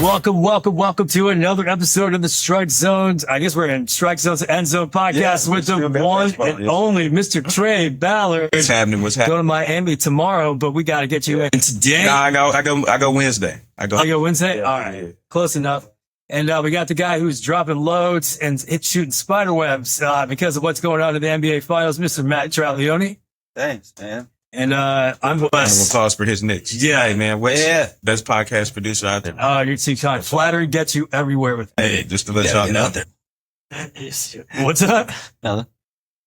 Welcome to another episode of the Strike Zones. I guess we're in Strikezones To Endzones Podcast with the one and only Mr. Trey Ballard. What's happening? Go to Miami tomorrow, but we got to get you in today. Nah, I go Wednesday. I go Wednesday? Yeah, all right. Close enough. And we got the guy who's dropping loads and shooting spider webs because of what's going on in the NBA Finals, Mr. Matt Travaglione. Thanks, man. And I'm Wes. Round of applause for his Knicks. Yeah. Hey, man. Wes, best podcast producer out there. You're too kind. Flattery gets you everywhere with me. Hey, just to let y'all know. What's up? Nothing.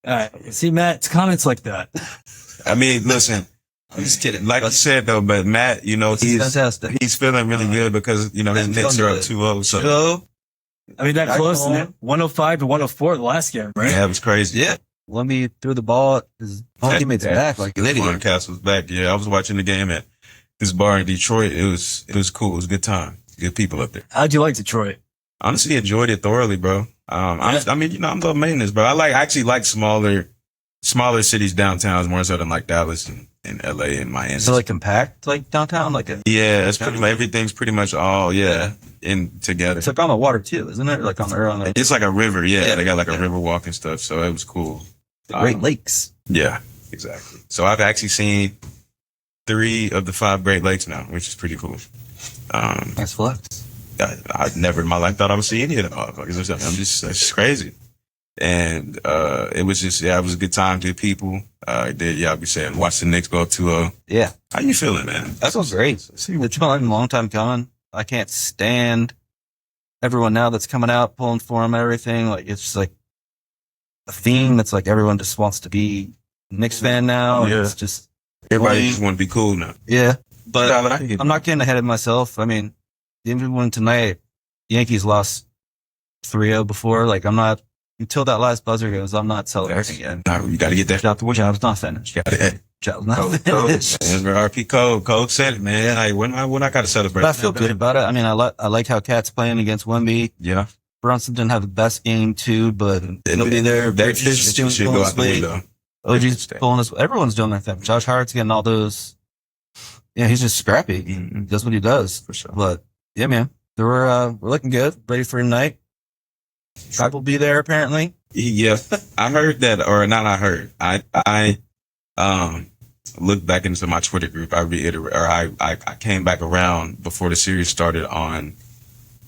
All right. See, Matt, it's comments like that. I mean, listen. I'm just kidding. Like I said, though, but Matt, he's fantastic. He's feeling really good because, his Knicks are up 2-0. So, I mean, that close, 105 to 104 the last game, right? Yeah, it was crazy. Yeah. Let me throw the ball. His teammates back like an idiot. Castle's back. Yeah, I was watching the game at this bar in Detroit. It was cool. It was a good time. Good people up there. How'd you like Detroit? Honestly, enjoyed it thoroughly, bro. I'm low maintenance, bro. I actually like smaller cities, downtowns more so than like Dallas and LA and Miami. Is it like compact, like downtown? Yeah, it's pretty much, everything's pretty much all, in together. It's like on the water too, isn't it? Like on the It's like a river, yeah. They got like a river walk and stuff, so it was cool. The Great Lakes. Yeah, exactly. So I've actually seen 3 of the 5 Great Lakes now, which is pretty cool. Nice flex. I never in my life thought I would see any of them motherfuckers. It's just crazy. And it was just, it was a good time to people. We said, watch the Knicks go up 2-0. Yeah. How you feeling, man? That feels great. It's been a long time coming. I can't stand everyone now that's coming out, pulling for him and everything. Like, it's just like a theme that's like everyone just wants to be a Knicks fan now. Yeah. It's just Everybody just want to be cool now. Yeah. But I'm not getting ahead of myself. I mean, even when tonight, Yankees lost 3-0 before, like I'm not, until that last buzzer goes, I'm not celebrating yet. You got to get that out the way. Job's not finished. Job's not finished. RP Cole said it, man. Like, when I got to celebrate. But I feel good about it. I mean, I like how Cat's playing against Wemby. Yeah. Brunson didn't have the best game too, but he'll be there. Just should go out the window. OG's pulling us. Everyone's doing their thing. Josh Hart's getting all those. Yeah, he's just scrappy. He does what he does. For sure. But yeah, man, we're looking good. Ready for tonight. Tribe will be there apparently. Yeah, I heard that, or not. I heard. I looked back into my Twitter group. I came back around before the series started on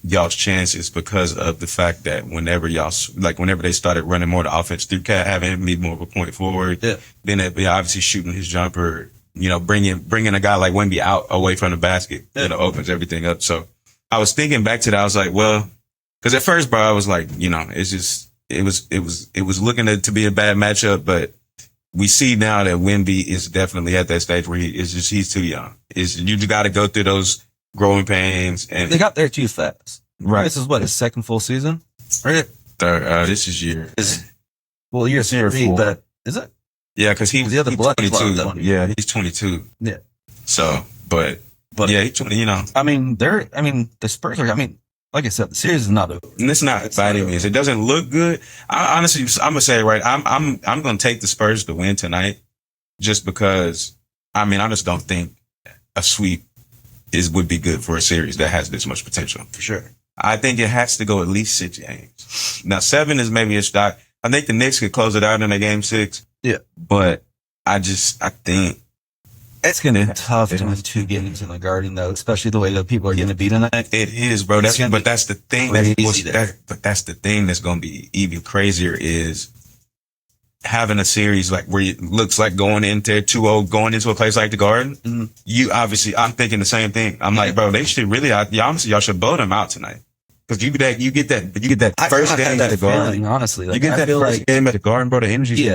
y'all's chances because of the fact that whenever they started running more the offense through Cat, having him be more of a point forward, then they'd be obviously shooting his jumper, bringing a guy like Wemby out away from the basket, opens everything up. So I was thinking back to that. I was like, well, because at first, bro, I was like, it's just, it was looking to be a bad matchup, but we see now that Wemby is definitely at that stage where he's too young. You just got to go through those growing pains, and they got there too fast. Right. This is his second full season. Right. Third. This is year. Year 3, but is it? Yeah, because he's 22. Yeah, he's 22. Yeah. So, but yeah, he's 20. The Spurs are. Like I said, the series is not over. And it's not by any means. It doesn't look good. Honestly, I'm gonna say it right. I'm gonna take the Spurs to win tonight, just because. I just don't think a sweep would be good for a series that has this much potential. For sure. I think it has to go at least 6 games. Now 7 is maybe a shot. I think the Knicks could close it out in a game 6. Yeah. But I think it's going to be tough to win 2 games in the Garden, though, especially the way that people are going to be tonight. It is, bro. That's the thing. That's the thing that's going to be even crazier is having a series like where it looks like going into 2-0, going into a place like the Garden. Mm-hmm. I'm thinking the same thing. I'm like, bro, they should really, y'all should blow them out tonight. Cause you get that first game at the Garden. Honestly, you get that first game at the Garden, bro. The energy.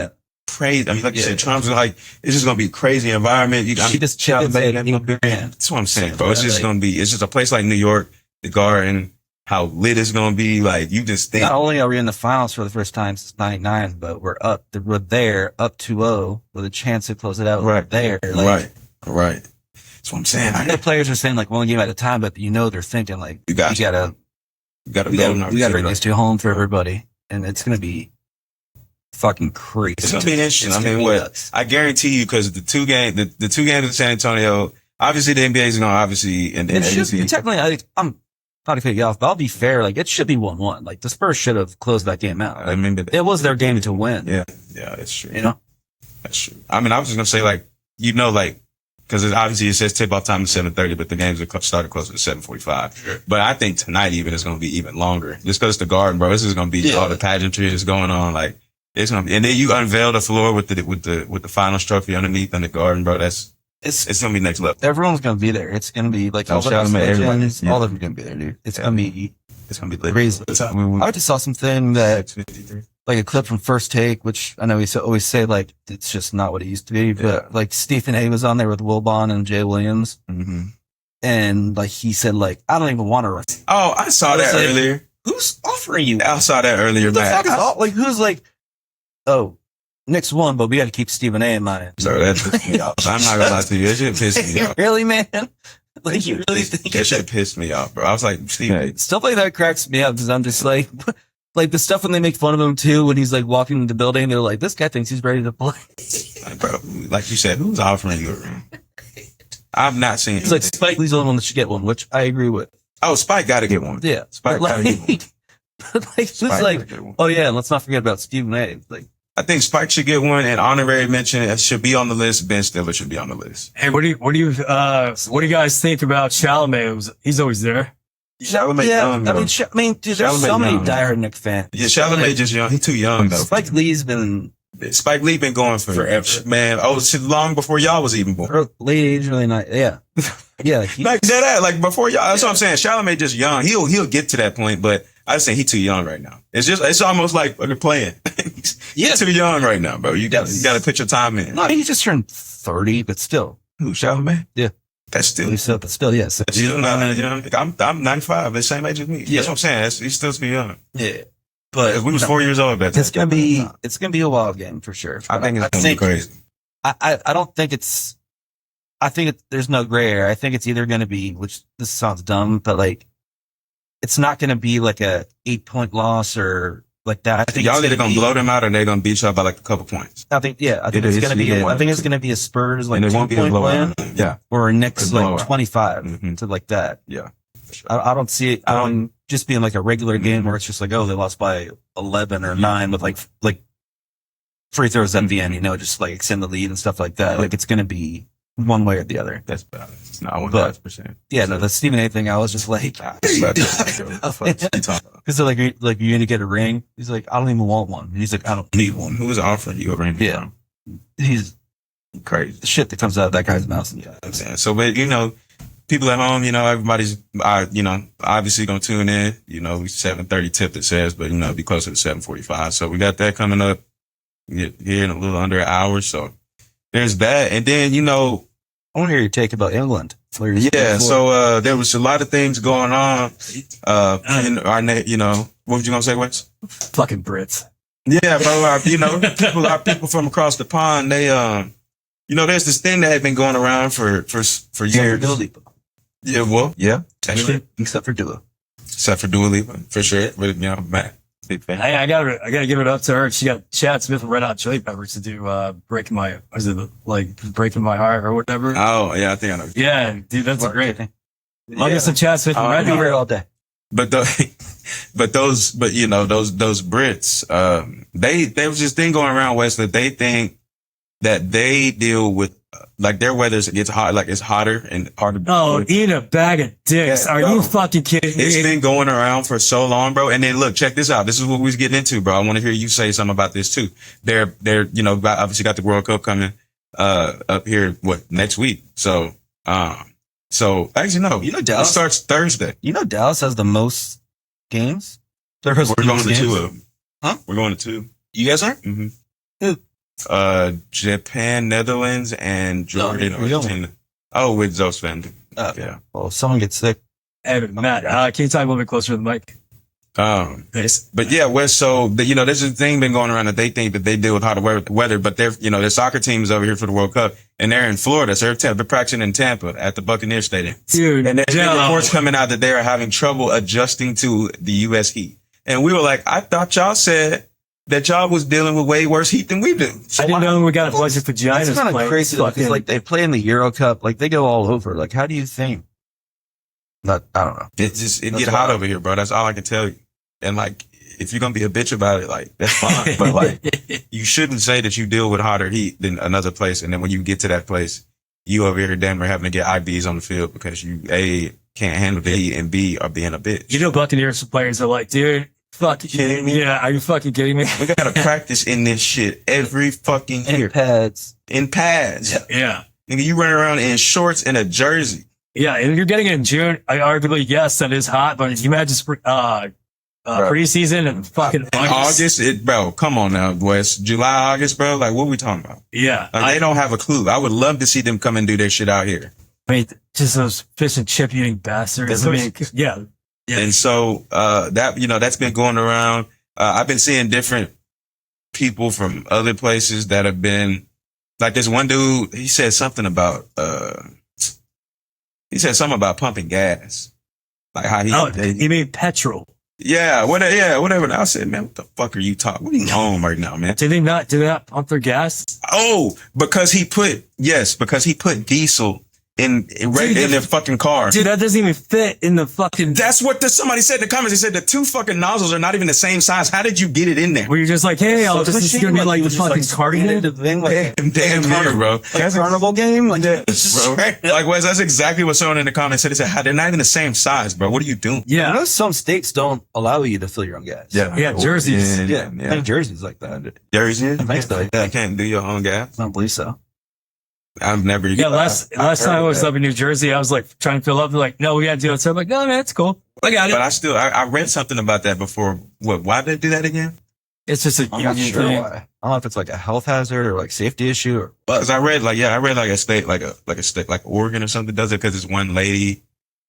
Crazy. Like you said, Trump's like, it's just going to be a crazy environment. That's what I'm saying, bro. It's just a place like New York, the Garden, how lit it's going to be. Like, you just think. Not only are we in the finals for the first time since 99, but we're there, up 2-0 with a chance to close it out right there. Right. That's what I'm saying. I know players are saying like one game at a time, but they're thinking like, we gotta bring these 2 home for everybody. And it's going to be fucking crazy. It's going to be interesting. I guarantee you, because the two games in San Antonio, obviously the NBA is going to and technically, not to cut you off, but I'll be fair. Like, it should be 1-1. Like, the Spurs should have closed that game out. I mean, It was their game to win. yeah, that's true. You know? That's true. I mean, I was just gonna say, like, because obviously it says tip-off time is 7:30, but the games are started closer to 7:45. Sure. But I think tonight even is gonna be even longer, just because it's the Garden, bro. This is gonna be all the pageantry that's going on. Like, it's gonna be, and then you unveil the floor with the finals trophy underneath in the Garden, bro. It's gonna be next level. Everyone's gonna be there. It's gonna be like all of them gonna be there, dude. It's gonna be crazy. I just saw something that, like a clip from First Take, which I know we always say, like, it's just not what it used to be, but like Stephen A was on there with Wilbon and Jay Williams. Mm-hmm. And like, he said, like, I don't even want to run. Oh, I saw that earlier. Who's offering you? I saw that earlier, man. Who's like, oh, Knicks won, but we got to keep Stephen A in mind. So that pissed me off. I'm not gonna lie to you. That shit pissed me off. Really, man? Like, you really think that shit pissed me off, bro? I was like, Stephen. Stuff like that cracks me up because I'm just like the stuff when they make fun of him too, when he's like walking in the building, they're like, this guy thinks he's ready to play. Like, bro, like you said, who's offering you a ring? I've not seen. It's like Spike Lee's the only one that should get one, which I agree with. Oh, Spike got to get one. Yeah, Spike got to get one. But like, who's like, oh yeah, let's not forget about Stephen A. Like, I think Spike should get one, and honorary mention should be on the list. Ben Stiller should be on the list. Hey, what do you guys think about Chalamet? He's always there. Chalamet young, I mean, dude, there's so many diehard Knicks fans. Yeah, Chalamet just young. He's too young though. Spike Lee's been going for forever, man. Oh, shit, long before y'all was even born. Late age, really not. Yeah, yeah. Like before y'all. That's what I'm saying. Chalamet just young. He'll get to that point, but I just think he's too young right now. It's almost like they're playing. He's too young right now, bro. You got to put your time in. No, he just turned 30, but still. Who, Chalamet? Yeah. That's still. But still, yes. I'm 95. The same age as me. Yeah. That's what I'm saying. He's still too young. Yeah. But we was 4 years old back then. It's gonna be a wild game for sure. I think it's gonna be crazy. I don't think it's. I think there's no gray area. I think it's either gonna be, which this sounds dumb, but like, it's not gonna be like a 8-point loss or like that. I think y'all either gonna blow them out or they're gonna beat y'all by like a couple points. I think it's gonna be. I think it's gonna be a Spurs like 2-point win. Yeah. Or a Knicks like 25 to like that. Yeah. I don't see it. I don't just being like a regular game where it's just like, oh, they lost by 11 or 9 with like free throws at the end, just like extend the lead and stuff like that. Like, it's going to be one way or the other. That's bad. It's not 100%. Yeah, no, the Stephen A thing, I was just like, because they're like, you're going to get a ring. He's like, I don't even want one. And he's like, I don't need one. Who's offering you a ring? Yeah. He's crazy. The shit that comes out of that guy's mouth. Yeah. So, but people at home, everybody's, obviously gonna tune in. 7:30 tip it says, but be closer to 7:45. So we got that coming up here in a little under an hour. So there's that, and then I want to hear your take about England. Yeah. So there was a lot of things going on. In our what was you gonna say, Wes? Fucking Brits. Yeah, bro. Our people from across the pond. They there's this thing that had been going around for years. Yeah, well, yeah. Except for Dua. Except for Dua Lipa, for sure. But, Matt, big fan. I gotta give it up to her. She got Chad Smith and Red Hot Chili Peppers to do, Breaking My Heart or whatever. Oh, yeah, I think I know. Yeah, dude, that's a great thing. Love me some Chad Smith and Red Hot all day. But those Brits, there was this thing going around, West, that they think that they deal with, like, their weather gets hot, like it's hotter and harder. Oh, eat a bag of dicks. Are you fucking kidding me? It's been going around for so long, bro. And then look, check this out. This is what we was getting into, bro. I want to hear you say something about this too. They're, obviously got the World Cup coming, up here, next week. So actually, no. Dallas it starts Thursday. Dallas has the most games? We're going to 2 of them. Huh? We're going to 2. You guys are? Mm-hmm. Who? Japan, Netherlands, and Jordan. Oh, with Zos Van. Yeah. Well, if someone gets sick. Hey, Matt, can you talk a little bit closer to the mic? But yeah, Wes, so, there's a thing been going around that they think that they deal with hotter weather, but their soccer team is over here for the World Cup, and they're in Florida, so they're practicing in Tampa at the Buccaneers Stadium. Dude, and there's reports coming out that they are having trouble adjusting to the U.S. heat. And we were like, I thought y'all said that y'all was dealing with way worse heat than we do. I didn't know we got a bunch of vaginas. It's kind of crazy, because like they play in the Euro Cup, like they go all over. Like, how do you think I don't know. It get hot over here, bro. That's all I can tell you. And like, if you're gonna be a bitch about it, like that's fine. But like, you shouldn't say that you deal with hotter heat than another place, and then when you get to that place, you over here damn near having to get IVs on the field because you A, can't handle the heat, and B, are being a bitch. You know, Buccaneers players are like, dude, fuck you kidding me? Yeah, are you fucking kidding me? We gotta practice in this shit every fucking year. In pads. Yeah. Nigga, you run around in shorts and a jersey. Yeah, and if you're getting it in June, I arguably, yes, that is hot, but if you imagine preseason and fucking August, bro, come on now, Wes. July, August, bro, like, what are we talking about? Yeah. Like, they don't have a clue. I would love to see them come and do their shit out here. I mean, just those fish and chip eating bastards. I mean, yeah. And so, that's been going around. I've been seeing different people from other places that have been, like this one dude, he said something about pumping gas. Like how he made petrol. Yeah, whatever. And I said, man, what the fuck are you talking? What are you on right now, man? Did they not pump their gas? Oh, because he put diesel in their fucking car. Dude, that doesn't even fit in the fucking... That's what somebody said in the comments. They said the two fucking nozzles are not even the same size. How did you get it in there? Where you're just like, hey, this is going to be like the fucking targeted thing. Like, damn near, bro. Like a carnival game? Like, bro. Like, Wes, that's exactly what someone in the comments said. They said, they're not even the same size, bro. What are you doing? Yeah. I know some states don't allow you to fill your own gas. Yeah, jerseys. Yeah. I think jerseys like that. Jerseys? I think so. Yeah. You can't do your own gas? I don't believe so. I've never. Yeah, last time I was up in New Jersey, I was like trying to fill up. They're like, no, we got to do it. So I'm like, no, man, it's cool. I got it. But I read something about that before. Why did they do that again? It's just I'm not sure why. I don't know if it's like a health hazard or like safety issue or. Because I read like a state like Oregon or something does it because this one lady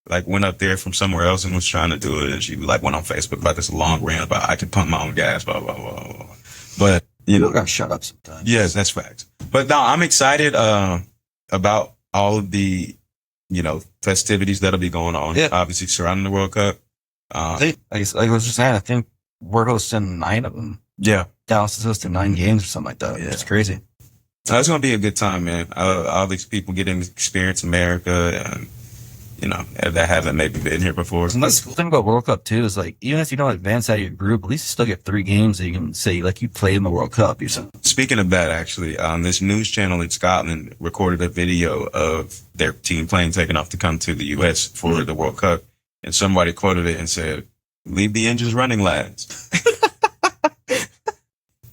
like went up there from somewhere else and was trying to do it, and she like went on Facebook about this long rant about I can pump my own gas, blah blah blah blah. But you gotta shut up sometimes. Yes, that's facts. But no, I'm excited about all of the festivities that'll be going on. Yeah. Obviously surrounding the World Cup. I was just saying, I think we're hosting 9 of them. Yeah, Dallas is hosting 9 games or something like that. Yeah. It's crazy. So it's gonna be a good time, man. All these people getting to experience America, and that haven't maybe been here before. And that's the cool thing about World Cup too is like even if you don't advance out of your group, at least you still get 3 games that you can say like you played in the World Cup. Speaking of that, actually, this news channel in Scotland recorded a video of their team plane taking off to come to the U.S. for the World Cup, and somebody quoted it and said, "Leave the engines running, lads."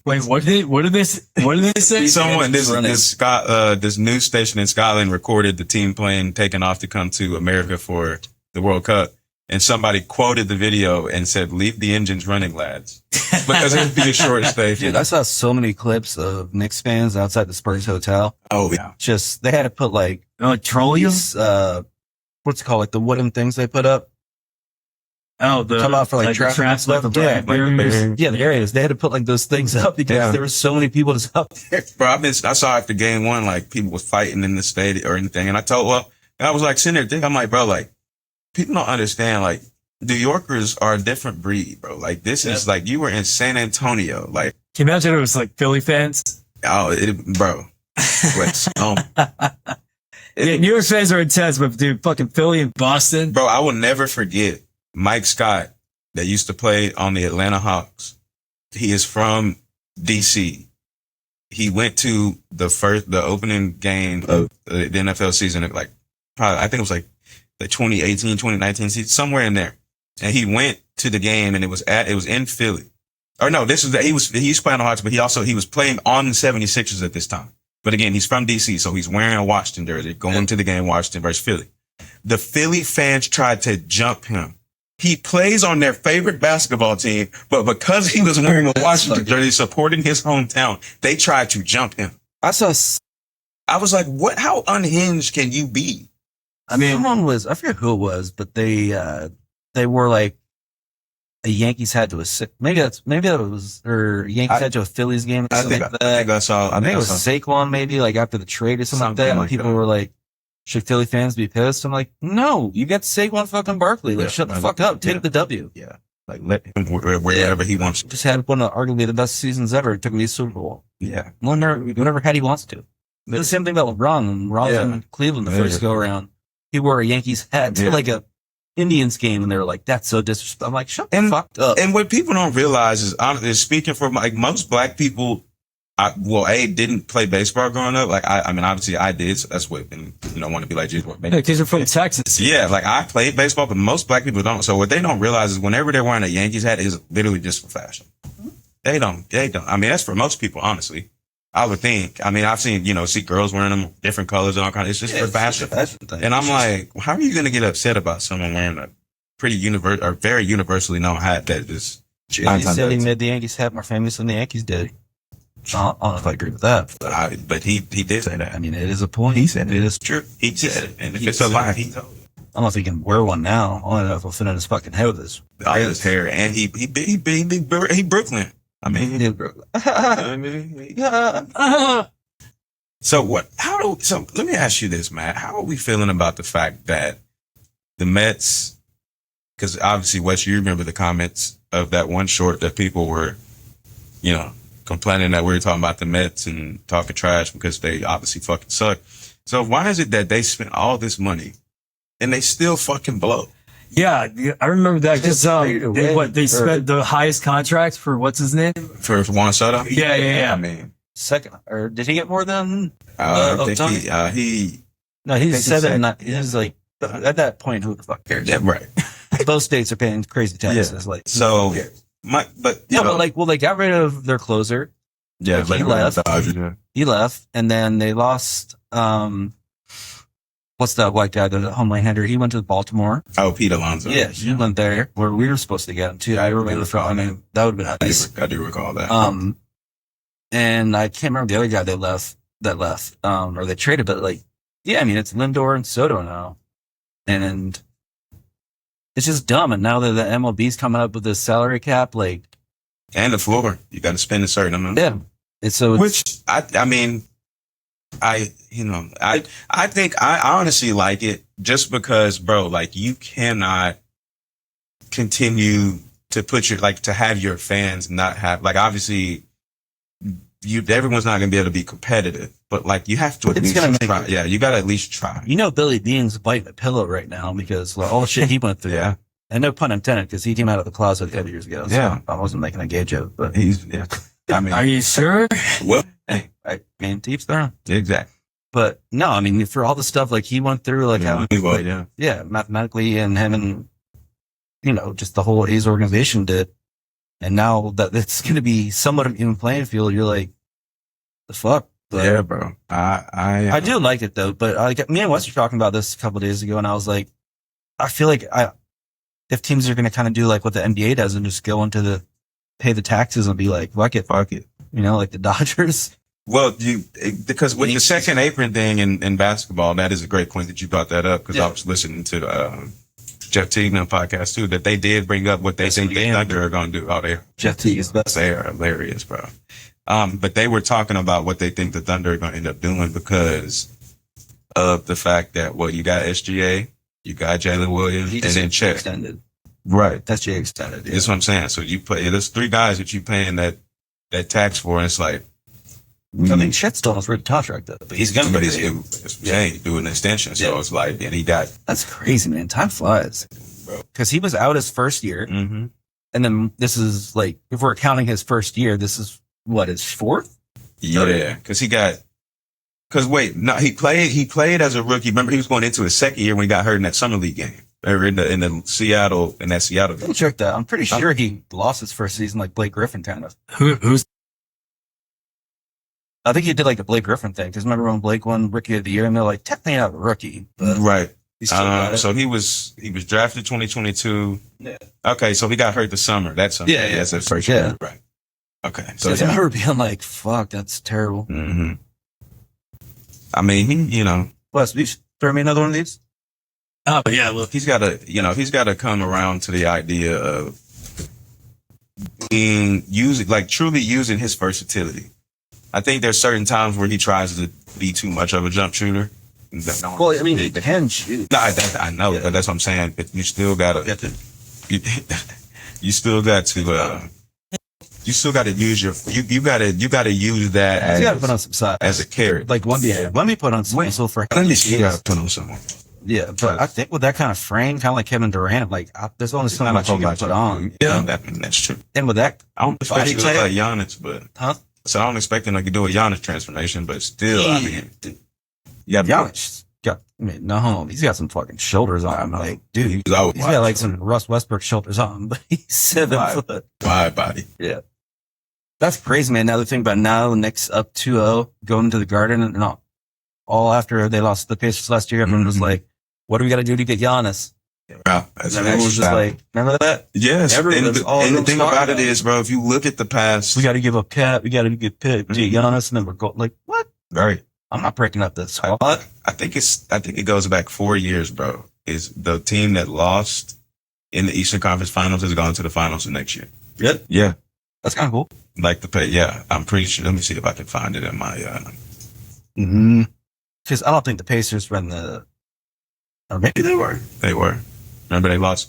Wait, what did they say? Someone, this news station in Scotland recorded the team plane taking off to come to America for the World Cup, and somebody quoted the video and said, "Leave the engines running, lads," because it'd be a short stay. Dude, I saw so many clips of Knicks fans outside the Spurs hotel. Oh yeah, just they had to put like trolleys. What's it called? Like the wooden things they put up. Oh, come out for like traps left. Yeah, the areas. They had to put like those things up because there were so many people just up there. Bro, I saw after game 1, like people was fighting in the stadium or anything. And I was like sitting there thinking, I'm like, bro, like people don't understand. Like New Yorkers are a different breed, bro. Like this is like you were in San Antonio. Like, can you imagine it was like Philly fans? Oh, bro. Yeah, New York fans are intense, but dude, fucking Philly and Boston. Bro, I will never forget Mike Scott that used to play on the Atlanta Hawks. He is from DC. He went to the opening game of the NFL season of I think it was like the 2018, 2019 season, somewhere in there. And he went to the game and it was in Philly. Or no, he was playing on Hawks, but he was playing on the 76ers at this time. But again, he's from DC, so he's wearing a Washington jersey, going to the game, Washington versus Philly. The Philly fans tried to jump him. He plays on their favorite basketball team, but because he was wearing a Washington jersey supporting his hometown, they tried to jump him. I was like, what? How unhinged can you be? I mean, I forget who it was, but they were like a Yankees hat to maybe that was, or Yankees hat to a Phillies game. I think it was Saquon maybe like after the trade or something like that. And people were like, should Philly fans be pissed? I'm like, no, you got Saquon fucking Barkley. Like, shut the fuck up. Take the W. Yeah. Like, let him wherever he wants. Just had one of arguably the best seasons ever. It took me to Super Bowl. Yeah. Whatever hat he wants to. The same thing about LeBron. When LeBron in Cleveland the first go around, he wore a Yankees hat to like a Indians game, and they were like, "That's so disrespectful." I'm like, "Shut the fuck up." And what people don't realize is speaking for like most black people. Didn't play baseball growing up. Like, I mean, obviously I did. So that's what, and you don't want to be like, geez, what? Because you're from Texas. Yeah, like I played baseball, but most black people don't. So what they don't realize is whenever they're wearing a Yankees hat, it's literally just for fashion. They don't. I mean, that's for most people, honestly. I would think. I mean, I've seen, see girls wearing them different colors and all kinds. It's just for fashion. And I'm like, how are you going to get upset about someone wearing a very universally known hat that is? He said he made the Yankees hat more famous than the Yankees did. I don't know if I agree with that, but he did say that. I mean, it is a point. He said it is true. He said it, and if it's a lie, he told it. I don't know if he can wear one now. I don't know if he'll fit in his fucking head with his hair, and he Brooklyn. I mean, he did Brooklyn. So what? So let me ask you this, Matt. How are we feeling about the fact that the Mets? Because obviously, Wes, you remember the comments of that one short that people were, complaining that we were talking about the Mets and talking trash because they obviously fucking suck. So why is it that they spent all this money and they still fucking blow? Yeah, I remember that because they spent the highest contracts for what's his name? For Juan Soto? Yeah. I mean, second, or did he get more than? I think he. No, he's 7. He's like at that point, who the fuck cares? Yeah, right. Both states are paying crazy taxes. Yeah. Like so. But they got rid of their closer. Yeah, he left. He left, and then they lost. What's that white guy, the home run hitter? He went to Baltimore. Oh, Pete Alonso. Yeah, he went there where we were supposed to get him too. I remember that would have been nice. I do recall that. And I can't remember the other guy that left. Or they traded, but I mean, it's Lindor and Soto now, and it's just dumb. And now that the MLB's coming up with this salary cap, and the floor, you got to spend a certain amount. Yeah. Which I think I honestly like it just because, bro, you cannot continue to put to have your fans not have, obviously everyone's not going to be able to be competitive, but you have to at least try. Yeah, you got to at least try. Billy Bean's biting a pillow right now because all the shit he went through. Yeah. And no pun intended, because he came out of the closet a couple years ago. So yeah. I wasn't making a gay joke, but I mean, are you sure? Well, hey, teeps their exactly. But no, I mean, for all the stuff he went through, mathematically, and him and, just the whole A's organization did. And now that it's going to be somewhat of an even playing field, you're like, the fuck? But yeah, bro. I do like it though, but me and Wes were talking about this a couple of days ago, and I was like, I feel like if teams are going to kind of do what the NBA does and just go into pay the taxes and be like, fuck it. Like the Dodgers. Well, because with the second apron thing in basketball, that is a great point that you brought that up, because I was listening to Jeff Teague podcast too, that they did bring up what they think the Thunder are going to do. Oh, Jeff Teague is best. They are hilarious, bro. But they were talking about what they think the Thunder are going to end up doing because of the fact that, you got SGA, you got Jalen Williams, and then Chet. Extended. Right. That's Jay extended. Yeah. That's what I'm saying. So there's 3 guys that you paying that tax for, and it's I mean, Chet still has written contract though. But he's going to he's doing an extension. So it's and he got. That's crazy, man. Time flies. Because he was out his first year. Mm-hmm. And then this is if we're counting his first year, this is his 4th? Yeah. Because he played as a rookie. Remember, he was going into his second year when he got hurt in that summer league game. Or in that Seattle game. I'll check that. I'm pretty sure he lost his first season like Blake Griffin kind of. Who's? I think he did the Blake Griffin thing. Because remember when Blake won Rookie of the Year, and they're technically not a rookie, but right. So he was drafted 2022. Yeah. Okay, so he got hurt the summer. That summer. Yeah. That's his first year. Right. Okay. So I remember being fuck, that's terrible. Mm-hmm. I mean, Wes, will you throw me another one of these? Oh, but yeah, look, he's got to come around to the idea of truly using his versatility. I think there's certain times where he tries to be too much of a jump shooter. Well, I mean, he can shoot. No, I know, but that's what I'm saying. But you still gotta, you still got to use you gotta use that You gotta put on some size as a carrot. Let me put on some muscle for. Let me see. You gotta put on some. Yeah, but I think with that kind of frame, kind of like Kevin Durant, like there's only so much you can put on. Yeah, that's true. And with that, I don't expect body you to look type- like Giannis, but huh? so I don't expect him like to do a Giannis transformation, but still, I mean, you got Giannis got, I mean, no, he's got some fucking shoulders on him. Like, dude, he's got like some Russ Westbrook shoulders on him, but he's 7 foot. wide body. Yeah. That's crazy, man. Now the thing about now, the Knicks up 2-0, going to the Garden, and all after they lost the Pacers last year, everyone was like, what do we got to do to get Giannis? Wow, And everyone was just like, remember that? Yes. And the thing about it is, bro, if you look at the past, we got to give up Cat, we got to get picked, Giannis, and then we're going like, what? right. I'm not breaking up this squad. I think it goes back 4 years, bro. Is the team that lost in the Eastern Conference Finals has gone to the finals the next year. Good. Yeah. That's kind of cool. Like the pay. Yeah. I'm pretty sure. Let me see if I can find it in my, Because I don't think the Pacers were in the, or maybe they were. They were. Remember they lost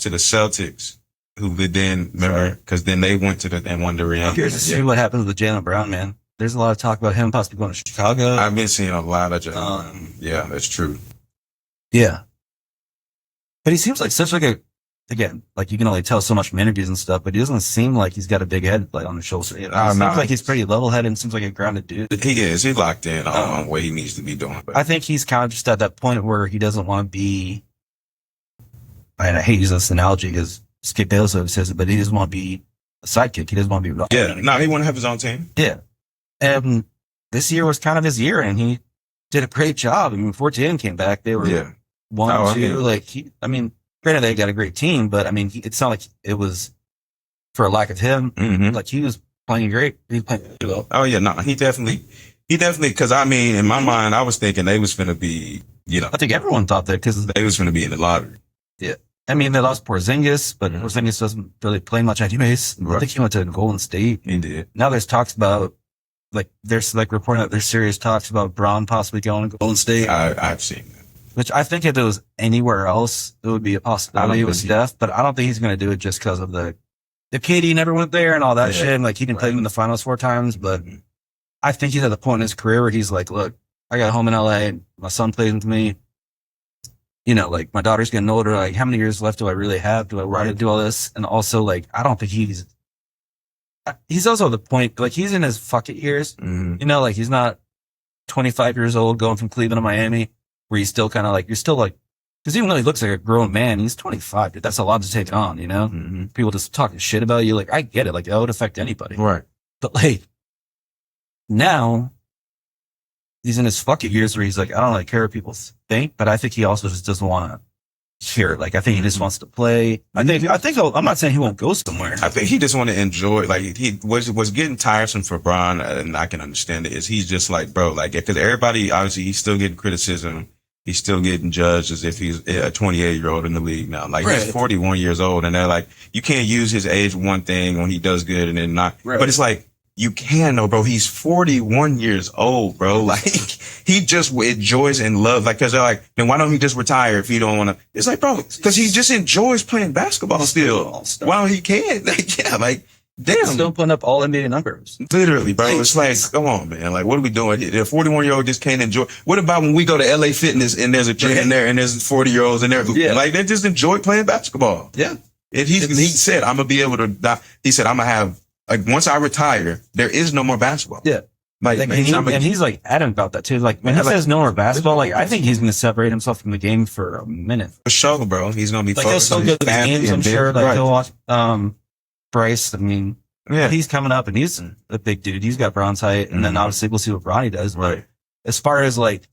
to the Celtics, who then, remember, because then they went to and won the ring. Here's to see what happens with Jaylen Brown, man. There's a lot of talk about him possibly going to Chicago. I've been seeing a lot of yeah, that's true. Yeah. But he seems like such like a, again, like you can only tell so much from interviews and stuff, but he doesn't seem like he's got a big head like on his shoulder. It seems like he's pretty level headed and seems like a grounded dude. He is. He's locked in on what he needs to be doing. But I think he's kind of just at that point where he doesn't want to be, and I hate using this analogy because Skip Bayless always says it, but he doesn't want to be a sidekick. He doesn't want to be. Yeah. No, he want to have his own team. Yeah. And this year was kind of his year, and he did a great job. I mean, before Jalen came back, they were 1-2. Like, granted, they got a great team, but I mean, it's not like it was for a lack of him. Mm-hmm. Like, he was playing great. He was playing well. Oh, yeah. No, he definitely, because I mean, in my mind, I was thinking they was going to be, I think everyone thought that because they was going to be in the lottery. Yeah. I mean, they lost Porzingis, but Porzingis doesn't really play much anyways. I think he went to Golden State. He did. Now there's talks about, like, there's like reporting that there's serious talks about Braun possibly going to Golden State. I've seen that. Which I think if it was anywhere else, it would be a possibility with Steph, but I don't think he's going to do it just because of the KD never went there and all that shit. And like, he didn't play in the finals 4 times, but I think he's at the point in his career where he's like, look, I got home in LA, my son plays with me. Like my daughter's getting older. Like, how many years left do I really have? Do I want to do all this? And also, like, I don't think he's also at the point, like, he's in his fuck it years. Like, he's not 25 years old going from Cleveland to Miami, where he's still kind of like, you're still like, because even though he looks like a grown man, he's 25. Dude, that's a lot to take on, People just talking shit about you. Like, I get it. Like, that would affect anybody. Right. But like, now he's in his fuck it years where he's like, I don't really care what people think, but I think he also just doesn't want to hear it. Like, I think he just wants to play. I'm not saying he won't go somewhere. I think he just want to enjoy, like, he was getting tiresome for Bron, and I can understand it, is he's just like, bro, like, because everybody, obviously, he's still getting criticism. He's still getting judged as if he's a 28-year-old in the league now. Like, he's 41 years old, and they're like, you can't use his age for one thing when he does good and then not. Right. But it's like, you can though, bro. He's 41 years old, bro. Like, he just enjoys and loves, like, cause they're like, then why don't he just retire if he don't want to? It's like, bro, cause he just enjoys playing basketball still. Why don't he can? Like, yeah, like, damn. Still putting up all NBA numbers. Literally, bro. It's like, come on, man. Like, what are we doing? The 41-year-old just can't enjoy. What about when we go to LA Fitness and there's a gym in there and there's 40-year-olds in there? Yeah. Like, they just enjoy playing basketball. Yeah. And he said, I'm going to be able to, he said, I'm going to have, like, once I retire, there is no more basketball. Yeah. Like, and he's like adamant about that too. Like, when he says no more basketball, like, I think he's going to separate himself from the game for a minute. For sure, bro. He's going to be like, he'll still go to the games, I'm sure. Like, he'll watch, Bryce. I mean, he's coming up and he's a big dude. He's got Bron's height. And then obviously we'll see what Bronny does. But as far as like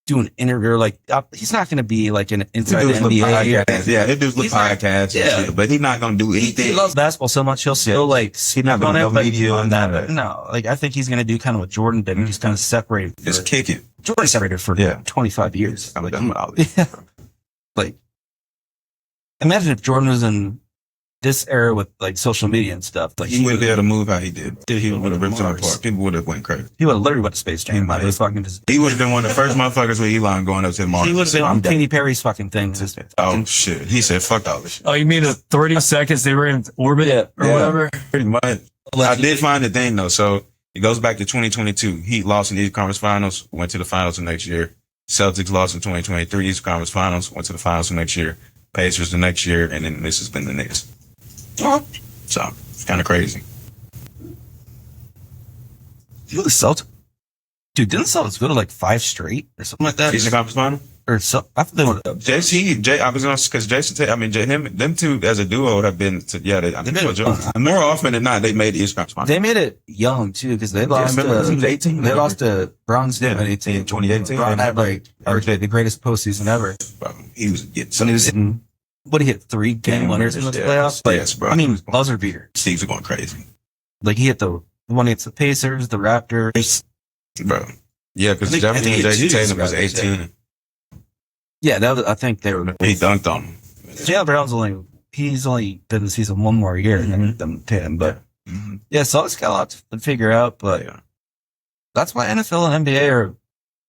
doing interview, like, he's not going to be like an inside NBA. Yeah, it does look podcasts. Yeah, but he's not going to do anything. He loves basketball so much, he'll still like, he's not going to go media on that. No, like, I think he's going to do kind of what Jordan did. He's kind of separated. Just kick it. Jordan separated for 25 years. Like, like, imagine if Jordan was in this era with like social media and stuff. Like, he wouldn't be able to move how he did. Dude, he would have ripped him apart. People would have went crazy. He would have literally went to Space Jam. He would have been one of the first motherfuckers with Elon going up to the market. He would have been on Katy Perry's fucking thing. Oh, shit. He said, fuck all this shit. Oh, you mean the 30 seconds they were in orbit or whatever? Pretty much. I did find the thing, though. So it goes back to 2022. Heat lost in the Eastern Conference Finals, went to the finals the next year. Celtics lost in 2023 Eastern Conference Finals, went to the finals the next year. Pacers the next year, and then this has been the Knicks. So it's kind of crazy. You the Celtics, dude? Didn't the Celtics go to like 5 straight or something like that? Eastern Conference Final. Or so, I thought they were. I was going to, because Jason them two as a duo have been, more often than not, they made the Eastern Conference Final. They made it young too, because they lost to 18. They lost to Bron's in 2018. Bron had like the greatest postseason ever. Bro, he was getting So he was hitting, what, he hit 3 game winners in the playoffs? Like, yes, bro. I mean, buzzer beater. Steve's going crazy. Like, he hit the one against the Pacers, the Raptors. Bro. Yeah, because I Jason think Tatum was 18. Yeah, that was, I think they were. He dunked on him. Jalen Brown's he's only been in the season 1 more year than them 10, but yeah, so it's got a lot to figure out, but that's why NFL and NBA are.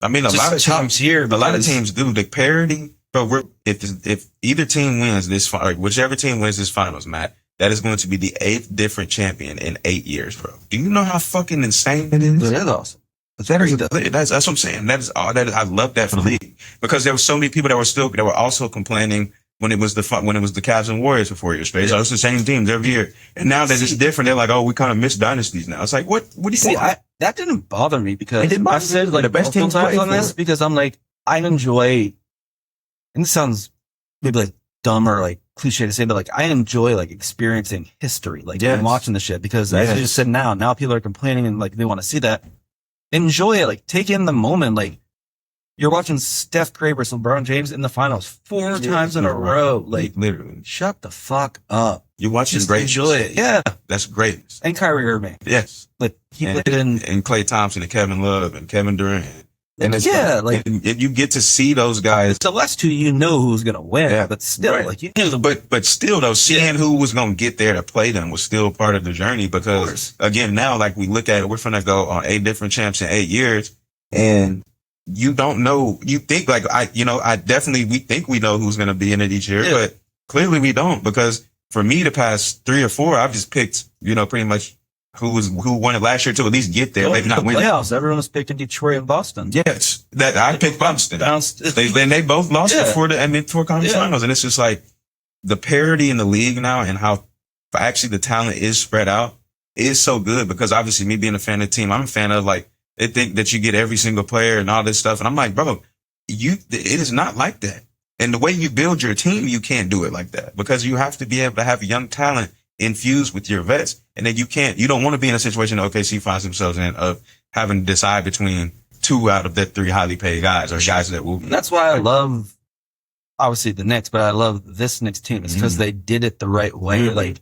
I mean, a lot of top tier. A lot of teams do the parity, but if either team wins this, like whichever team wins this finals, Matt, that is going to be the 8th different champion in 8 years, bro. Do you know how fucking insane it is? That's awesome. That's what I'm saying. That is all. I love that for the league because there were so many people that were also complaining when it was the Cavs and Warriors for 4 years straight. So it's the same teams every year, and now that it's different, they're like, oh, we kind of miss dynasties now. It's like, what do you see? That didn't bother me because I said like the best teams on this because I'm like, I enjoy, and this sounds maybe like dumb or like cliche to say, but like I enjoy like experiencing history, like and watching the shit because as you just said now people are complaining and like they want to see that. Enjoy it, like take in the moment. Like you're watching Steph Curry versus LeBron James in the finals 4 times in a row. Like literally, shut the fuck up. You're watching Just great. enjoy it. Yeah, that's greatness. And Kyrie Irving. Yes, like he played and Klay Thompson and Kevin Love and Kevin Durant. And and you get to see those guys. The last 2, you know who's gonna win, but still, like you know, but still though, seeing who was gonna get there to play them was still part of the journey because again, now like we look at it, we're gonna go on 8 different champs in 8 years, and you don't know. You think like we think we know who's gonna be in it each year, but clearly we don't because for me the past 3 or 4, I've just picked pretty much who won it last year to at least get there, maybe not win playoffs. Everyone was picking Detroit and Boston. Yes, that I picked Boston. They both lost before the conference finals, and it's just like the parity in the league now and how actually the talent is spread out is so good because obviously me being a fan of the team, I'm a fan of like they think that you get every single player and all this stuff, and I'm like, bro, it is not like that. And the way you build your team, you can't do it like that because you have to be able to have young talent infused with your vets, and then you don't want to be in a situation that OKC finds themselves in of having to decide between 2 out of the 3 highly paid guys or guys that will. That's why I love, obviously the Knicks, but I love this Knicks team is because they did it the right way. Like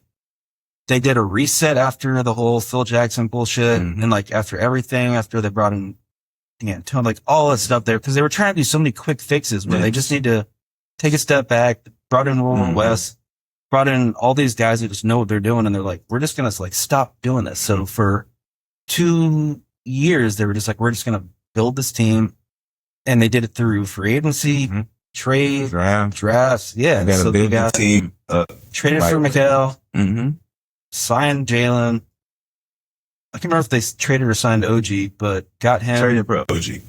they did a reset after the whole Phil Jackson bullshit, and like after they brought in Tone, like all that stuff there because they were trying to do so many quick fixes where they just need to take a step back. Brought in Wes. Brought in all these guys that just know what they're doing, and they're like, we're just going to like stop doing this. So for 2 years, they were just like, we're just going to build this team. And they did it through free agency, trade, drafts. Yeah. So they got team, traded for Mikal, signed Jalen. I can't remember if they traded or signed OG, but got him. Traded for OG.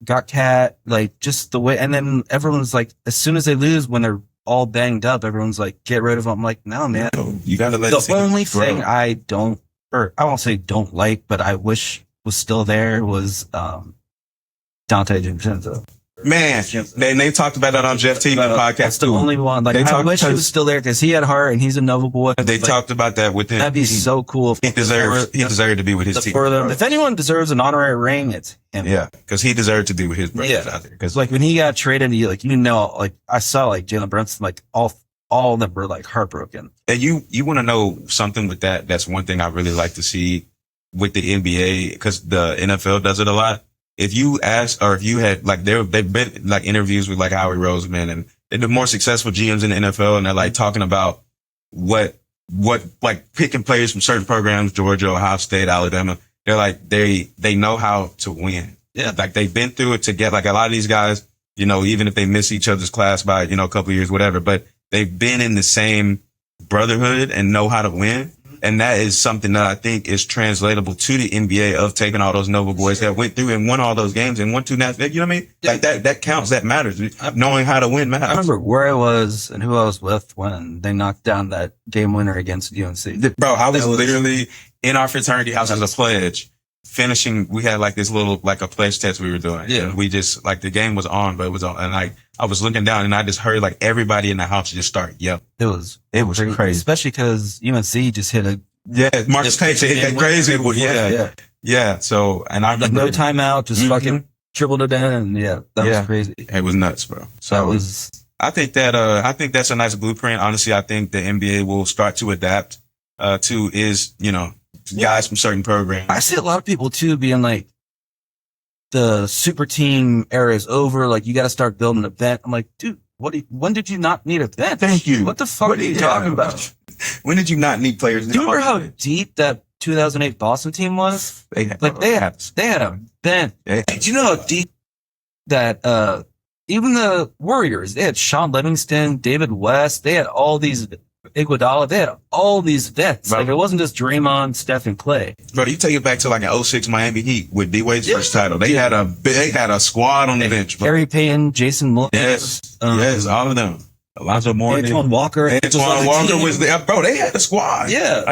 Got Cat, like just the way. And then everyone's like, as soon as they lose, when they're all banged up, everyone's like, get rid of them. I'm like, no, man. You gotta let the only thing I won't say don't like, but I wish was still there was Dante DiVincenzo. Man, they talked about that on Jeff Teague podcast. That's the only one. Like I wish he was still there because he had heart and he's a noble boy. They talked about that with him. That'd be so cool. He deserved to be with his team. If anyone deserves an honourary ring, it's him. Yeah, because he deserved to be with his brothers out there. Because like when he got traded, I saw like Jalen Brunson, like all of them were like heartbroken. And you want to know something with that? That's one thing I really like to see with the NBA because the NFL does it a lot. If you ask, or if you had like, they've been like interviews with like Howie Roseman and the more successful GMs in the NFL, and they're like talking about what like picking players from certain programs, Georgia, Ohio State, Alabama. They're like, they know how to win. Yeah. Like they've been through it to get like a lot of these guys, even if they miss each other's class by, a couple of years, whatever, but they've been in the same brotherhood and know how to win. And that is something that I think is translatable to the NBA of taking all those Nova boys that went through and won all those games and won to national. You know what I mean? Like that counts. That matters. Knowing how to win matters. I remember where I was and who I was with when they knocked down that game winner against UNC. Bro, I was literally in our fraternity house as a pledge. Finishing, we had like this little, like a pledge test we were doing. Yeah. And we just, like, the game was on, but it was on. And like, I was looking down and I just heard like everybody in the house just start yelling. It was crazy. especially because UNC just hit a Marcus Tate hit that crazy one. Yeah. So, and I remember no timeout, just fucking tripled it in, and that was crazy. It was nuts, bro. So I think that's a nice blueprint. Honestly, I think the NBA will start to adapt to guys from certain programs. I see a lot of people too being like, the super team era is over. Like, you got to start building an event. I'm like, dude, when did you not need a event? Thank you. What the fuck are you talking about? When did you not need players? Do you remember how deep that 2008 Boston team was? They had a event. Do you know how deep that, even the Warriors, they had Sean Livingston, David West, they had all these Iguodala, they had all these vets. Like, it wasn't just Draymond, Steph, and Clay. Bro, you take it back to like an 06 Miami Heat with D-Wade's first title. They had a squad on the bench. Bro. Gary Payton, Jason Muller. Yes, all of them. Alonzo Mourning. Antoine Walker. Was there. Bro, they had a squad. Yeah.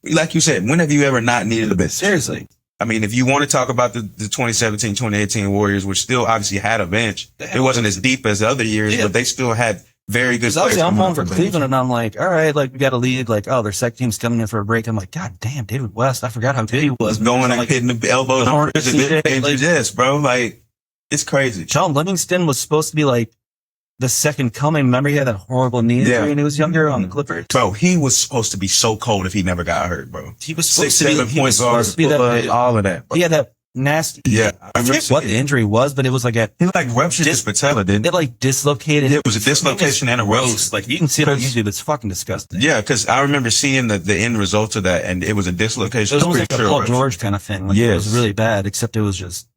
Like you said, when have you ever not needed a bench? Seriously. I mean, if you want to talk about the 2017, 2018 Warriors, which still obviously had a bench, it wasn't as deep as the other years, but they still had very good players. I'm home for Cleveland, and I'm like, all right, like, we got a lead. Like, oh, their second team's coming in for a break. I'm like, God damn, David West. I forgot how good he was. Going and hitting the elbows on yes, bro. Like, it's crazy. Sean Livingston was supposed to be like the second coming. Remember, he had that horrible knee injury when he was younger on the Clippers. Bro, he was supposed to be so cold if he never got hurt, bro. He was supposed to be that, all of that. Bro. He had that nasty. I forget what the injury was, but it was like he ruptured his patella, didn't it? Like dislocated. It was a dislocation and a roast. Like, you can see it on YouTube. It's fucking disgusting. Yeah, because I remember seeing the end result of that, and it was a dislocation. It was almost like a Paul George kind of thing. Like, it was really bad, except it was just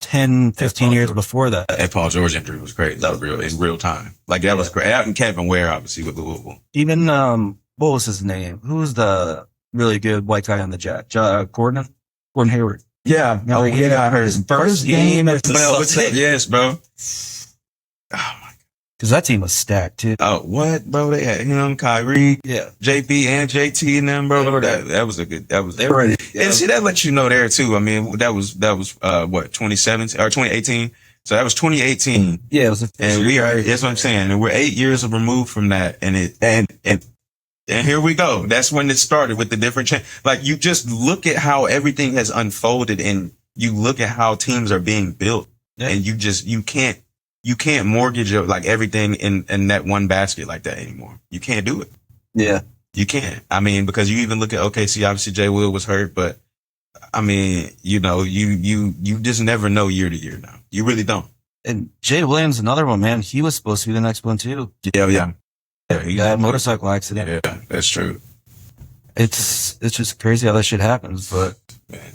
10, 15 years before that. That Paul George injury was crazy. That was in real time. Like, that was great. Out in Kevin Ware, obviously, with Louisville. Even, what was his name? Who was the really good white guy on the Jet? Gordon Hayward. Yeah. I heard his first game. Yes, bro. Because that team was stacked, too. Oh, what, bro? They had him, Kyrie, JP, and JT and them, bro. That was a good. They were ready. And see, that lets you know there too. I mean, that was what, 2017 or 2018. So that was 2018. Yeah, it was. And that's what I'm saying. And we're 8 years removed from that. And here we go. That's when it started with the different change. Like, you just look at how everything has unfolded, and you look at how teams are being built, and you can't mortgage like everything in that one basket like that anymore. You can't do it. Yeah, you can't. I mean, because you even look at OKC. Obviously, Jay Will was hurt, but I mean, you just never know year to year now. You really don't. And Jay Williams, another one, man. He was supposed to be the next one too. Yeah. He got a motorcycle accident. Yeah, that's true. It's just crazy how that shit happens, but man,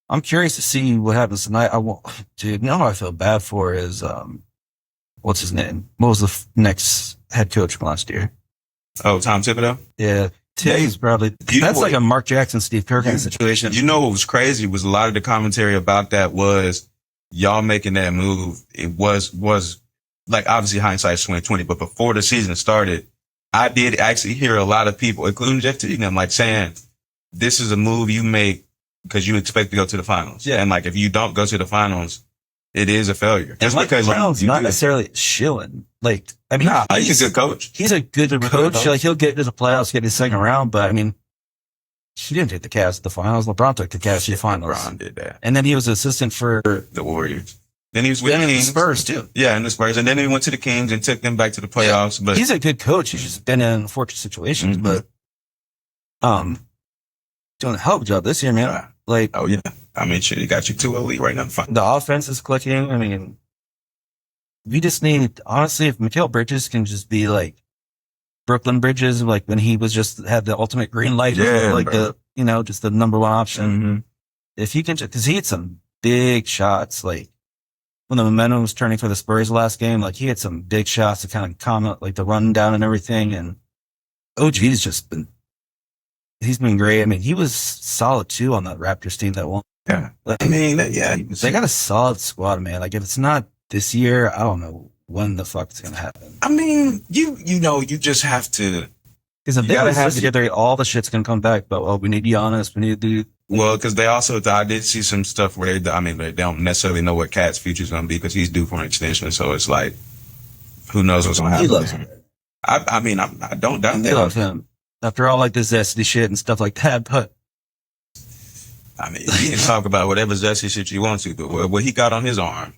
I'm curious to see what happens tonight. Dude, you know what I feel bad for is, what's his name? What was the next head coach from last year? Oh, Tom Thibodeau? Yeah. He's probably, that's like a Mark Jackson, Steve Kerr kind of situation. You know what was crazy was a lot of the commentary about that was y'all making that move. It was like, obviously hindsight's 2020, but before the season started, I did actually hear a lot of people, including Jeff Teagan, like saying, this is a move you make because you expect to go to the finals. Yeah. And like, if you don't go to the finals, it is a failure. Just because Brown's not necessarily shilling. Like, I mean, he's a good coach. He's a good coach. Like, he'll get to the playoffs, get his second round, but I mean, he didn't take the Cavs to the finals. LeBron took the Cavs to the finals. LeBron did that. And then he was assistant for the Warriors. Then he was with the Spurs too. Yeah, and the Spurs. And then he went to the Kings and took them back to the playoffs. But he's a good coach. He's just been in unfortunate situations, but doing a hell of a job this year, man. Like, oh yeah. I mean, shit, he got you 2 elite right now. The offense is clicking. I mean, we just need, honestly, if Mikal Bridges can just be like Brooklyn Bridges, like when he was just had the ultimate green light, like just the number one option. Mm-hmm. If he can, because he had some big shots, like when the momentum was turning for the Spurs last game, like he had some big shots to kind of comment, like the run down and everything. And OG's just been He's been great. I mean, he was solid too on that Raptors team that won. Yeah. Like, I mean, yeah. they got a solid squad, man. Like, if it's not this year, I don't know when the fuck it's gonna happen. I mean, you just have to. Because if You they gotta have have together, all the shit's gonna come back. But well, we need Giannis. We need to do. Well, because I did see some stuff where they don't necessarily know what Cat's future's gonna be because he's due for an extension. So it's like, who knows what's gonna happen? He loves him. I don't doubt They that. love him. After all, like this zesty shit and stuff like that, but I mean, you can talk about whatever zesty shit you want to, but what he got on his arm,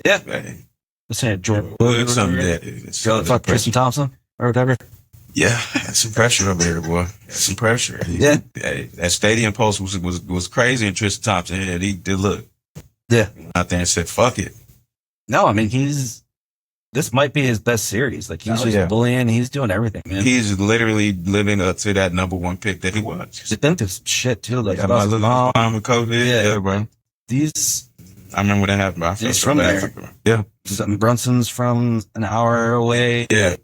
yeah, man, let's say Jordan. it's something that it's Fuck Tristan Thompson or whatever. Yeah, that's some pressure over there, boy. That's some pressure. Yeah. That stadium post was crazy, and Tristan Thompson, yeah, he did look. Yeah. Out there and said, fuck it. No, I mean, this might be his best series. Like, he's just bullying. He's doing everything, man. He's literally living up to that number one pick that he was. He's been through some shit, too. Like, My little mom with COVID. Yeah, bro. I remember when that happened, bro. I felt He's so from bad there. for him. Yeah. Brunson's from an hour away. Yeah.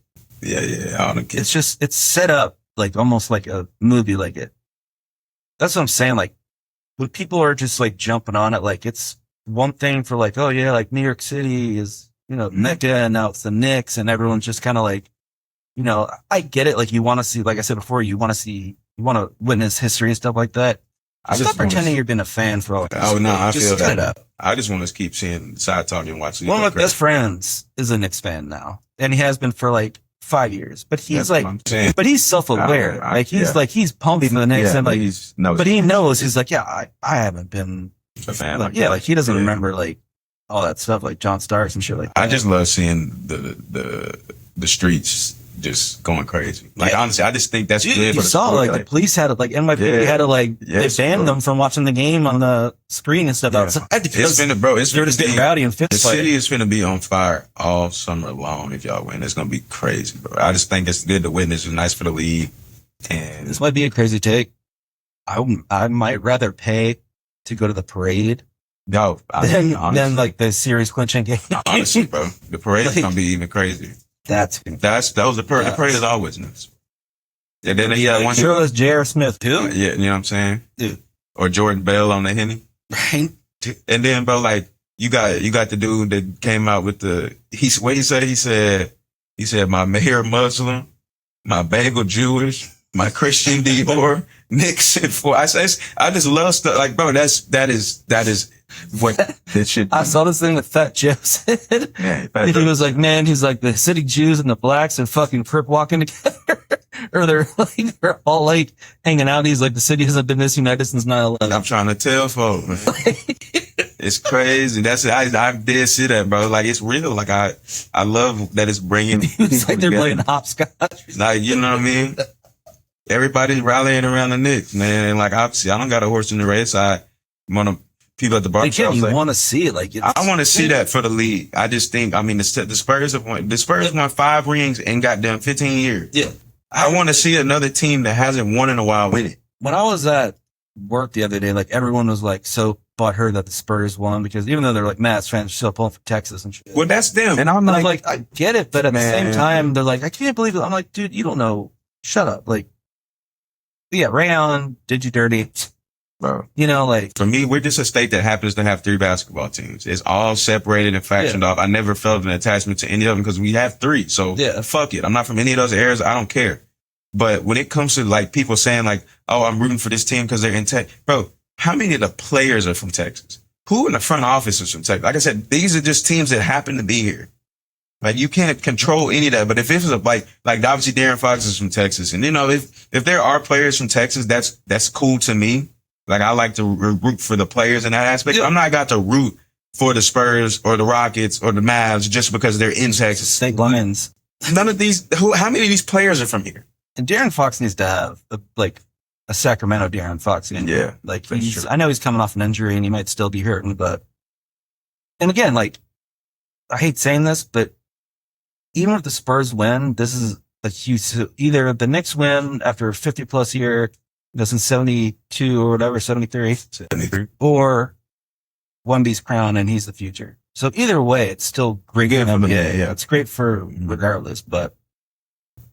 All the kids. It's set up like almost like a movie, like it. That's what I'm saying. Like, when people are just like jumping on it, like it's one thing for like, oh yeah, like New York City is, Mecca, and now it's the Knicks, and everyone's just kind of like, I get it. Like, you want to see, like I said before, you want to witness history and stuff like that. Stop pretending you've been a fan for all. Oh no, I just feel cut that. it up. I just want to keep seeing side talking and watching. One of my best friends is a Knicks fan now, and he has been for like 5 years. But he's but he's self-aware. He's pumping for the Knicks, and like, but he knows he's like, I haven't been a fan. Like he doesn't remember like all that stuff, like John Starks and shit like that. I just love seeing the streets just going crazy. Like, honestly, I just think that's good. You saw like the police had to like NYPD had to like they banned them from watching the game on the screen and stuff outside. It's been rowdy and the city is finna be on fire all summer long. If y'all win, it's gonna be crazy, bro. I just think it's good to witness. It's nice for the league. And this might be a crazy take. I might rather pay to go to the parade. No, than like the series clinching game. Honestly, bro, the parade is gonna be even crazier. That was the parade. The parade is always nuts. And then he had one. Sure, was J.R. Smith too. Yeah, you know what I'm saying, dude. Or Jordan Bell on the Henny. Right. And then, bro, like you got the dude that came out with he said my mayor Muslim, my bagel Jewish, my Christian Dior, Knicks and four. I just love stuff like, bro. That is what this shit. I saw this thing that Fat Joe said. Yeah, he was like, man, he's like the city Jews and the blacks and fucking Crip walking together. Or they're all like hanging out. He's like, the city hasn't been this united since 9/11. I'm trying to tell folks, man. It's crazy. That's it. I did see that, bro. Like, it's real. Like, I love that it's bringing. It's like they're playing hopscotch. Like, you know what I mean? Everybody's rallying around the Knicks, man. And like, obviously, I don't got a horse in the race. I want to. People at the barbershop. You want to see it, like I want to see that for the league. I just think, I mean, the Spurs won 5 rings in goddamn 15 years. Yeah, I want to see another team that hasn't won in a while win it. When I was at work the other day, like everyone was like so butthurt that the Spurs won because even though they're like Mavs fans, still pulling for Texas and shit. Well, that's them, and I'm like, I get it, but at the same time, they're like, I can't believe it. I'm like, dude, you don't know. Shut up. Like, yeah, Ray Allen did you dirty. Bro. You know, like, for me, we're just a state that happens to have 3 basketball teams. It's all separated and factioned off. I never felt an attachment to any of them because we have 3. So fuck it. I'm not from any of those areas. I don't care. But when it comes to like people saying like, oh, I'm rooting for this team because they're in Tech, bro, how many of the players are from Texas? Who in the front office is from Texas? Like I said, these are just teams that happen to be here. Like, you can't control any of that. But if it was like obviously Darren Fox is from Texas, and you know, if there are players from Texas, that's cool to me. Like, I like to root for the players in that aspect. I'm not got to root for the Spurs or the Rockets or the Mavs just because they're in Texas. Snake Lions. None of these. How many of these players are from here? And Darren Fox needs to have a Sacramento Darren Fox. Yeah, like I know he's coming off an injury and he might still be hurting, but and again, like I hate saying this, but even if the Spurs win, this is a huge. Either the Knicks win after a 50+ year. That's in 72 or whatever, 73, or Wemby's crown and he's the future. So either way, it's still great for them. Yeah. It's great for regardless, but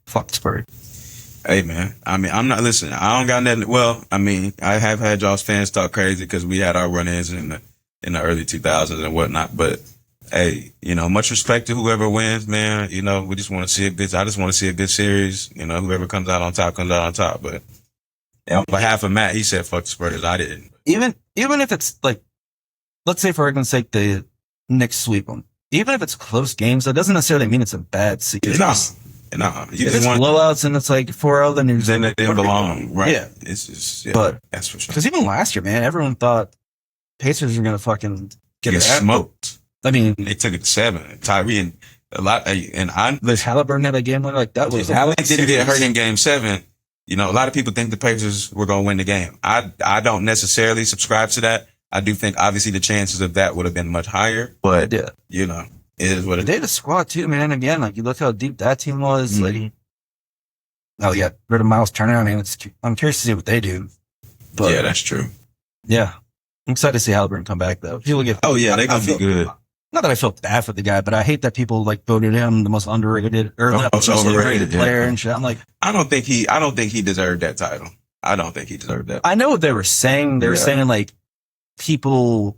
fuck the Spurs. Hey man, I mean, I'm not listening. I don't got nothing. Well, I mean, I have had y'all's fans talk crazy because we had our run-ins in the early 2000s and whatnot. But hey, much respect to whoever wins, man. We just want to see I just want to see a good series. Whoever comes out on top comes out on top. But on behalf of Matt, he said, "Fuck the Spurs." I didn't. Even if it's like, let's say for argument's sake, the Knicks sweep them. Even if it's close games, that doesn't necessarily mean it's a bad series. No, you if just it's want blowouts and it's like 4-0, then they belong, right? Yeah, it's just but that's for sure. Because even last year, man, everyone thought Pacers were gonna fucking get smoked. I mean, they took it to 7. Tyree and a lot, and Halliburton had a game winner like that. Halliburton didn't get hurt in Game 7. A lot of people think the Pacers were gonna win the game. I don't necessarily subscribe to that. I do think obviously the chances of that would have been much higher, but it is what it is. They had a squad too, man. Again, like you look how deep that team was. Mm-hmm. Like, yeah, rid of Miles Turner. I mean, I'm curious to see what they do. But yeah, that's true. Yeah, I'm excited to see Halliburton come back though. People get. Oh yeah, they're gonna be good. Not that I feel bad for the guy, but I hate that people like voted him the most underrated or the most overrated player and shit. I'm like, I don't think he deserved that title. I don't think he deserved that. I know what they were saying. They were saying like people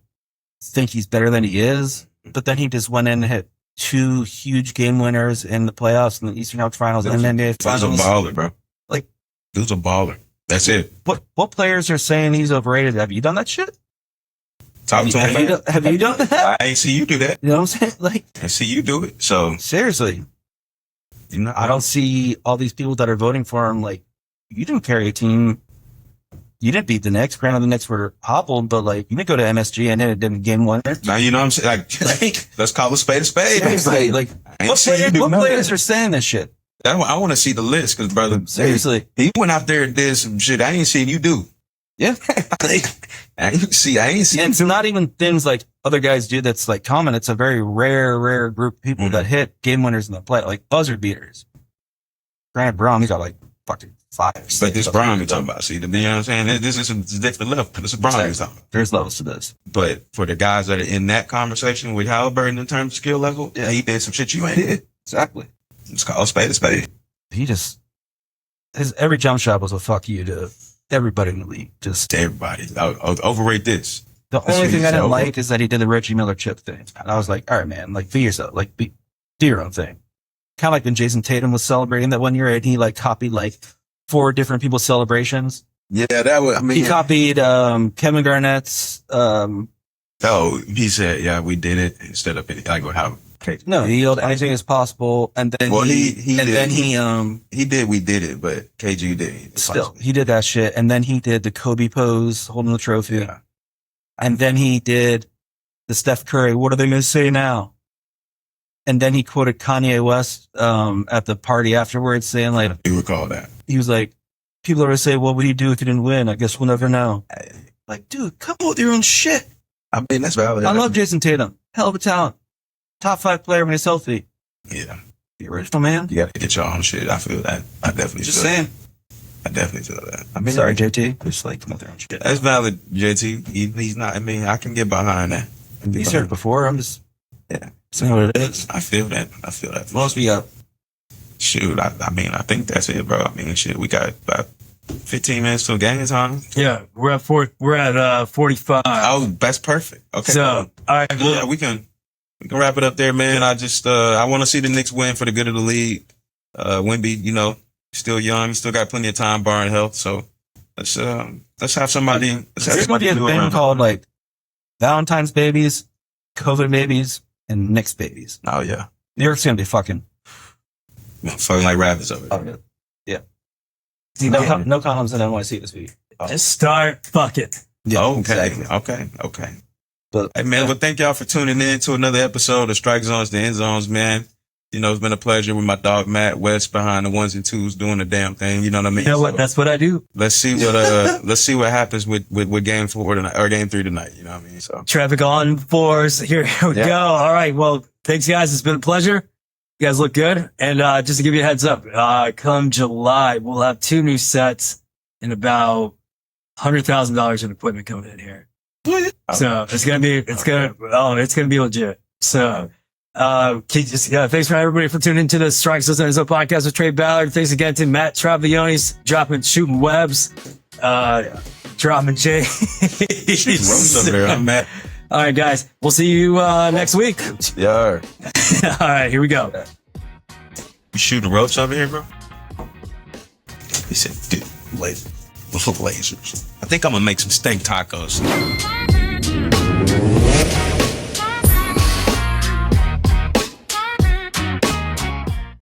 think he's better than he is, but then he just went in and hit 2 huge game winners in the playoffs and the Eastern Conference Finals and NBA Finals. He was a baller, bro. Like, he was a baller. That's it. What players are saying he's overrated? Have you done that shit? Have you done that? I ain't see you do that. You know what I'm saying? Like, I see you do it. So seriously, I don't see all these people that are voting for him. Like, you didn't carry a team. You didn't beat the Knicks. Granted, the Knicks were hobbled, but like you didn't go to MSG and it didn't game one. Now you know what I'm saying. Like, let's call a spade a spade. Seriously, like what players are saying this shit? I want to see the list because, brother, seriously, he went out there and did some shit I ain't seen you do. Yeah, I ain't see. And it's not even things like other guys do. That's like common. It's a very rare group of people that hit game winners in the play, like buzzer beaters. Grant Brown, he's got like fucking 5. But this Brown you're talking about, see, you know what I'm saying? This is a different level. This is Brown you're talking about. There's levels to this. But for the guys that are in that conversation with Halliburton in terms of skill level, yeah, he did some shit you ain't did. Exactly. It's called spade a spade. His every jump shot was a fuck you to everybody in the league. Just everybody. Overrate this. The only thing I didn't like is that he did the Reggie Miller chip thing. And I was like, all right, man, like be yourself, like do your own thing. Kind of like when Jason Tatum was celebrating that one year and he like copied like 4 different people's celebrations. Yeah, that was, he copied Kevin Garnett's he said, yeah, we did it instead of like how no, he yelled anything as possible, and then we did it, but KG did. Still, he did that shit, and then he did the Kobe pose holding the trophy, and then he did the Steph Curry. What are they gonna say now? And then he quoted Kanye West at the party afterwards, saying like, "You recall that?" He was like, "People are gonna say, what would he do if he didn't win? I guess we'll never know." Like, dude, come on with your own shit. I mean, that's valid. I love Jason Tatum, hell of a talent. Top 5 player when he's healthy. Yeah. The original man. You gotta get your own shit. I feel that. I definitely just saying. I definitely feel that. I mean, sorry, JT. Just like come with their own shit. That's valid, JT. He's not, I mean, I can get behind that. He's heard it before. I'm just saying what it is. I feel that. What else we got? Shoot, I mean, I think that's it, bro. I mean, shit, we got about 15 minutes till game time. Yeah, we're at 45. Oh, that's perfect. Okay. So, all right. Yeah, we can wrap it up there, man. I just, I want to see the Knicks win for the good of the league. Wemby, still young, still got plenty of time, barring health. So let's have somebody. There's going to be a thing called like Valentine's babies, COVID babies, and Knicks babies. Oh yeah, New York's going to be fucking like rabbits over there. Yeah. No condoms in NYC this week. Just start fucking. Yeah. Okay. But hey, man, well, thank y'all for tuning in to another episode of Strikezones To Endzones, man. It's been a pleasure with my dog Matt West behind the 1s and 2s doing the damn thing. You know what I mean? You know what? That's what I do. Let's see what happens with game 4 tonight or game 3 tonight. You know what I mean? So traffic on 4s. Here we go. All right. Well, thanks guys. It's been a pleasure. You guys look good. And just to give you a heads up, come July, we'll have 2 new sets and about $100,000 in equipment coming in here. So it's gonna be legit. So Thanks for everybody for tuning into the Strikezones To Endzones Podcast with Trey Ballard. Thanks again to Matt Travaglione shooting webs, dropping J. Shooting ropes over there. I'm Matt. All right, guys. We'll see you next week. Yeah. All right, here we go. You shooting ropes over here, bro? He said, dude, little lasers. I think I'm gonna make some steak tacos.